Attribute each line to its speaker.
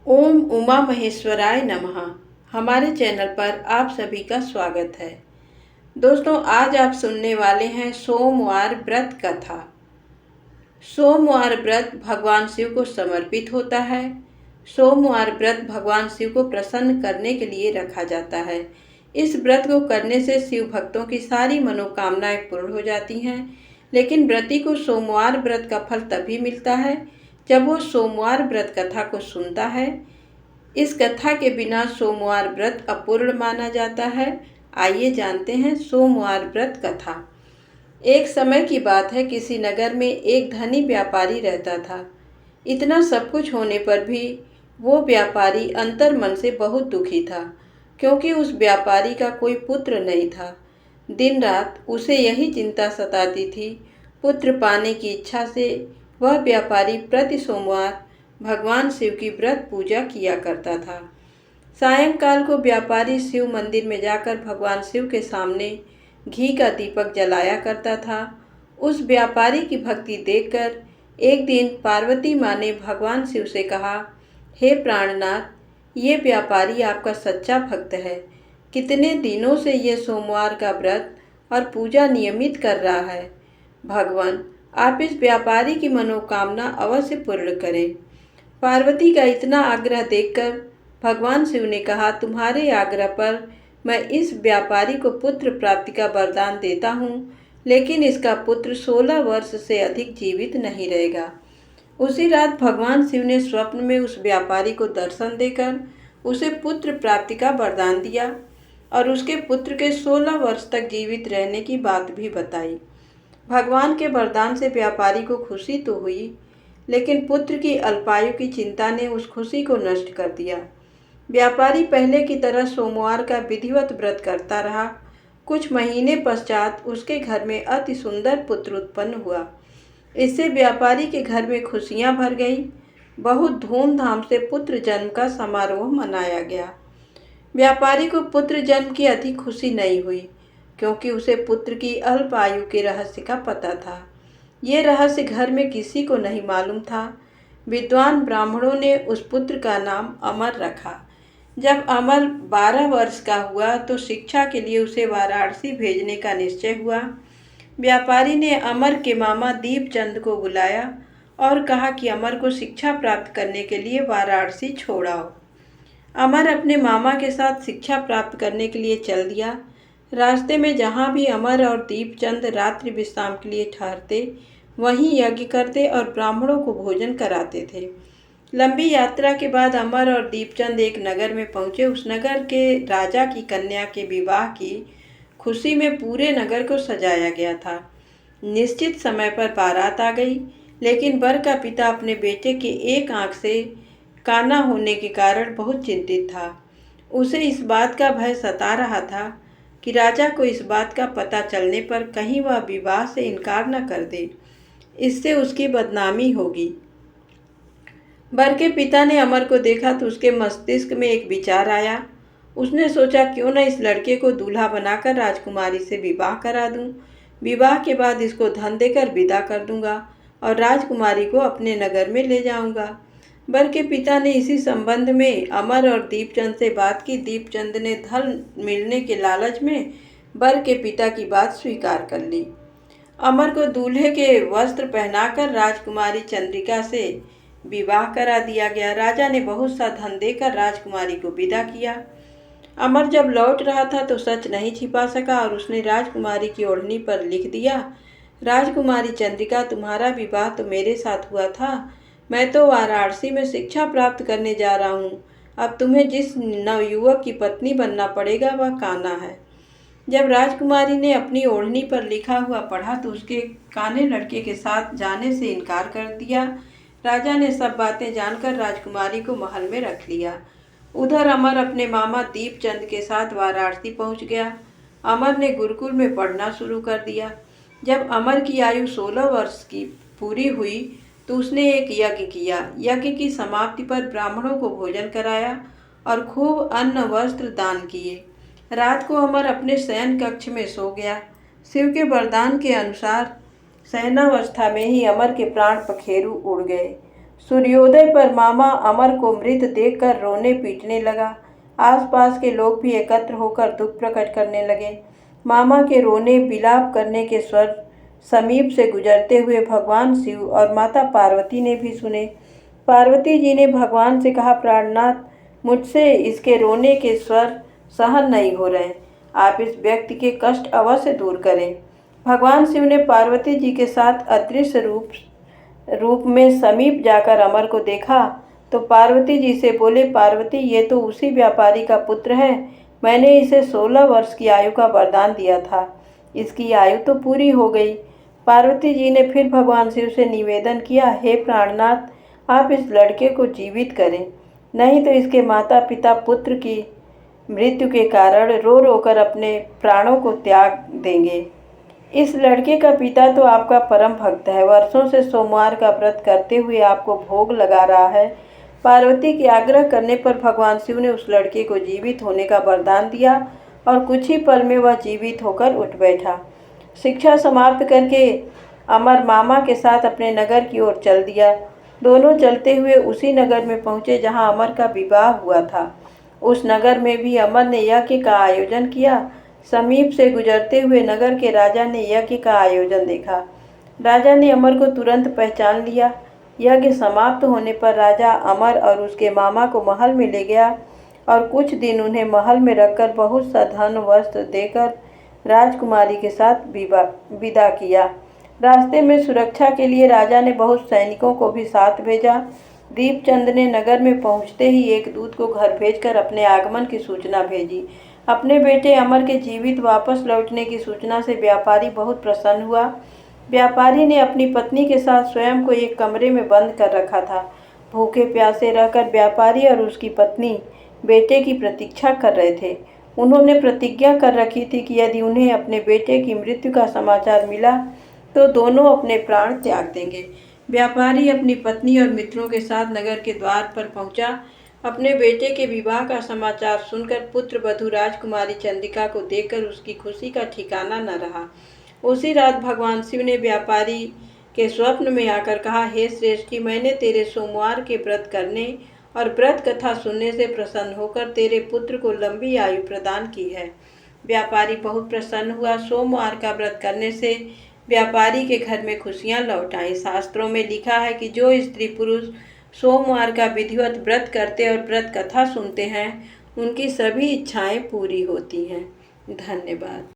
Speaker 1: ओम उमा महेश्वराय नमः। हमारे चैनल पर आप सभी का स्वागत है। दोस्तों, आज आप सुनने वाले हैं सोमवार व्रत कथा। सोमवार व्रत भगवान शिव को समर्पित होता है। सोमवार व्रत भगवान शिव को प्रसन्न करने के लिए रखा जाता है। इस व्रत को करने से शिव भक्तों की सारी मनोकामनाएं पूर्ण हो जाती हैं। लेकिन व्रती को सोमवार व्रत का फल तभी मिलता है जब वो सोमवार व्रत कथा को सुनता है। इस कथा के बिना सोमवार व्रत अपूर्ण माना जाता है। आइए जानते हैं सोमवार व्रत कथा। एक समय की बात है, किसी नगर में एक धनी व्यापारी रहता था। इतना सब कुछ होने पर भी वो व्यापारी अंतर मन से बहुत दुखी था, क्योंकि उस व्यापारी का कोई पुत्र नहीं था। दिन रात उसे यही चिंता सताती थी। पुत्र पाने की इच्छा से वह व्यापारी प्रति सोमवार भगवान शिव की व्रत पूजा किया करता था। सायंकाल को व्यापारी शिव मंदिर में जाकर भगवान शिव के सामने घी का दीपक जलाया करता था। उस व्यापारी की भक्ति देखकर एक दिन पार्वती माँ ने भगवान शिव से कहा, हे प्राणनाथ, ये व्यापारी आपका सच्चा भक्त है। कितने दिनों से ये सोमवार का व्रत और पूजा नियमित कर रहा है। भगवान, आप इस व्यापारी की मनोकामना अवश्य पूर्ण करें। पार्वती का इतना आग्रह देखकर भगवान शिव ने कहा, तुम्हारे आग्रह पर मैं इस व्यापारी को पुत्र प्राप्ति का वरदान देता हूँ, लेकिन इसका पुत्र 16 वर्ष से अधिक जीवित नहीं रहेगा। उसी रात भगवान शिव ने स्वप्न में उस व्यापारी को दर्शन देकर उसे पुत्र प्राप्ति का वरदान दिया और उसके पुत्र के 16 वर्ष तक जीवित रहने की बात भी बताई। भगवान के वरदान से व्यापारी को खुशी तो हुई, लेकिन पुत्र की अल्पायु की चिंता ने उस खुशी को नष्ट कर दिया। व्यापारी पहले की तरह सोमवार का विधिवत व्रत करता रहा। कुछ महीने पश्चात उसके घर में अति सुंदर पुत्र उत्पन्न हुआ। इससे व्यापारी के घर में खुशियां भर गईं। बहुत धूमधाम से पुत्र जन्म का समारोह मनाया गया। व्यापारी को पुत्र जन्म की अधिक खुशी नहीं हुई, क्योंकि उसे पुत्र की अल्प आयु के रहस्य का पता था। ये रहस्य घर में किसी को नहीं मालूम था। विद्वान ब्राह्मणों ने उस पुत्र का नाम अमर रखा। जब अमर 12 वर्ष का हुआ तो शिक्षा के लिए उसे वाराणसी भेजने का निश्चय हुआ। व्यापारी ने अमर के मामा दीपचंद को बुलाया और कहा कि अमर को शिक्षा प्राप्त करने के लिए वाराणसी छोड़ाओ। अमर अपने मामा के साथ शिक्षा प्राप्त करने के लिए चल दिया। रास्ते में जहाँ भी अमर और दीपचंद रात्रि विश्राम के लिए ठहरते, वहीं यज्ञ करते और ब्राह्मणों को भोजन कराते थे। लंबी यात्रा के बाद अमर और दीपचंद एक नगर में पहुँचे। उस नगर के राजा की कन्या के विवाह की खुशी में पूरे नगर को सजाया गया था। निश्चित समय पर बारात आ गई, लेकिन वर का पिता अपने बेटे के एक आंख से काना होने के कारण बहुत चिंतित था। उसे इस बात का भय सता रहा था कि राजा को इस बात का पता चलने पर कहीं वह विवाह से इनकार न कर दे, इससे उसकी बदनामी होगी। वर के पिता ने अमर को देखा तो उसके मस्तिष्क में एक विचार आया। उसने सोचा, क्यों न इस लड़के को दूल्हा बनाकर राजकुमारी से विवाह करा दूं। विवाह के बाद इसको धन देकर विदा कर दूंगा और राजकुमारी को अपने नगर में ले जाऊंगा। वर के पिता ने इसी संबंध में अमर और दीपचंद से बात की। दीपचंद ने धन मिलने के लालच में वर के पिता की बात स्वीकार कर ली। अमर को दूल्हे के वस्त्र पहनाकर राजकुमारी चंद्रिका से विवाह करा दिया गया। राजा ने बहुत सा धन देकर राजकुमारी को विदा किया। अमर जब लौट रहा था तो सच नहीं छिपा सका और उसने राजकुमारी की ओढ़नी पर लिख दिया, राजकुमारी चंद्रिका, तुम्हारा विवाह तो मेरे साथ हुआ था। मैं तो वाराणसी में शिक्षा प्राप्त करने जा रहा हूँ। अब तुम्हें जिस नवयुवक की पत्नी बनना पड़ेगा वह काना है। जब राजकुमारी ने अपनी ओढ़नी पर लिखा हुआ पढ़ा तो उसके काने लड़के के साथ जाने से इनकार कर दिया। राजा ने सब बातें जानकर राजकुमारी को महल में रख लिया। उधर अमर अपने मामा दीपचंद के साथ वाराणसी पहुंच गया। अमर ने गुरुकुल में पढ़ना शुरू कर दिया। जब अमर की आयु 16 वर्ष की पूरी हुई तो उसने एक यज्ञ किया। यज्ञ की समाप्ति पर ब्राह्मणों को भोजन कराया और खूब अन्न वस्त्र दान किए। रात को अमर अपने शयन कक्ष में सो गया। शिव के वरदान के अनुसार शयनावस्था में ही अमर के प्राण पखेरु उड़ गए। सूर्योदय पर मामा अमर को मृत देखकर रोने पीटने लगा। आसपास के लोग भी एकत्र होकर दुख प्रकट करने लगे। मामा के रोने विलाप करने के स्वर समीप से गुजरते हुए भगवान शिव और माता पार्वती ने भी सुने। पार्वती जी ने भगवान से कहा, प्राणनाथ, मुझसे इसके रोने के स्वर सहन नहीं हो रहे, आप इस व्यक्ति के कष्ट अवश्य दूर करें। भगवान शिव ने पार्वती जी के साथ अदृश्य रूप में समीप जाकर अमर को देखा तो पार्वती जी से बोले, पार्वती, ये तो उसी व्यापारी का पुत्र है, मैंने इसे 16 वर्ष की आयु का वरदान दिया था, इसकी आयु तो पूरी हो गई। पार्वती जी ने फिर भगवान शिव से निवेदन किया, हे प्राणनाथ, आप इस लड़के को जीवित करें, नहीं तो इसके माता पिता पुत्र की मृत्यु के कारण रो रो कर अपने प्राणों को त्याग देंगे। इस लड़के का पिता तो आपका परम भक्त है, वर्षों से सोमवार का व्रत करते हुए आपको भोग लगा रहा है। पार्वती के आग्रह करने पर भगवान शिव ने उस लड़के को जीवित होने का वरदान दिया और कुछ ही पल में वह जीवित होकर उठ बैठा। शिक्षा समाप्त करके अमर मामा के साथ अपने नगर की ओर चल दिया। दोनों चलते हुए उसी नगर में पहुँचे जहाँ अमर का विवाह हुआ था। उस नगर में भी अमर ने यज्ञ का आयोजन किया। समीप से गुजरते हुए नगर के राजा ने यज्ञ का आयोजन देखा। राजा ने अमर को तुरंत पहचान लिया। यज्ञ समाप्त होने पर राजा अमर और उसके मामा को महल में ले गया और कुछ दिन उन्हें महल में रखकर बहुत सा धन वस्त्र देकर राजकुमारी के साथ विदा किया। रास्ते में सुरक्षा के लिए राजा ने बहुत सैनिकों को भी साथ भेजा। दीपचंद ने नगर में पहुंचते ही एक दूत को घर भेजकर अपने आगमन की सूचना भेजी। अपने बेटे अमर के जीवित वापस लौटने की सूचना से व्यापारी बहुत प्रसन्न हुआ। व्यापारी ने अपनी पत्नी के साथ स्वयं को एक कमरे में बंद कर रखा था। भूखे प्यासे रहकर व्यापारी और उसकी पत्नी बेटे की प्रतीक्षा कर रहे थे। उन्होंने प्रतिज्ञा कर रखी थी कि यदि उन्हें अपने बेटे की मृत्यु का समाचार मिला तो दोनों अपने प्राण त्याग देंगे। व्यापारी अपनी पत्नी और मित्रों के साथ नगर के द्वार पर पहुंचा। अपने बेटे के विवाह का समाचार सुनकर पुत्र वधू राजकुमारी चंद्रिका को देखकर उसकी खुशी का ठिकाना न रहा। उसी रात भगवान शिव ने व्यापारी के स्वप्न में आकर कहा, हे श्रेष्ठी, मैंने तेरे सोमवार के व्रत करने और व्रत कथा सुनने से प्रसन्न होकर तेरे पुत्र को लंबी आयु प्रदान की है। व्यापारी बहुत प्रसन्न हुआ। सोमवार का व्रत करने से व्यापारी के घर में खुशियां लौट आई। शास्त्रों में लिखा है कि जो स्त्री पुरुष सोमवार का विधिवत व्रत करते और व्रत कथा सुनते हैं, उनकी सभी इच्छाएं पूरी होती हैं। धन्यवाद।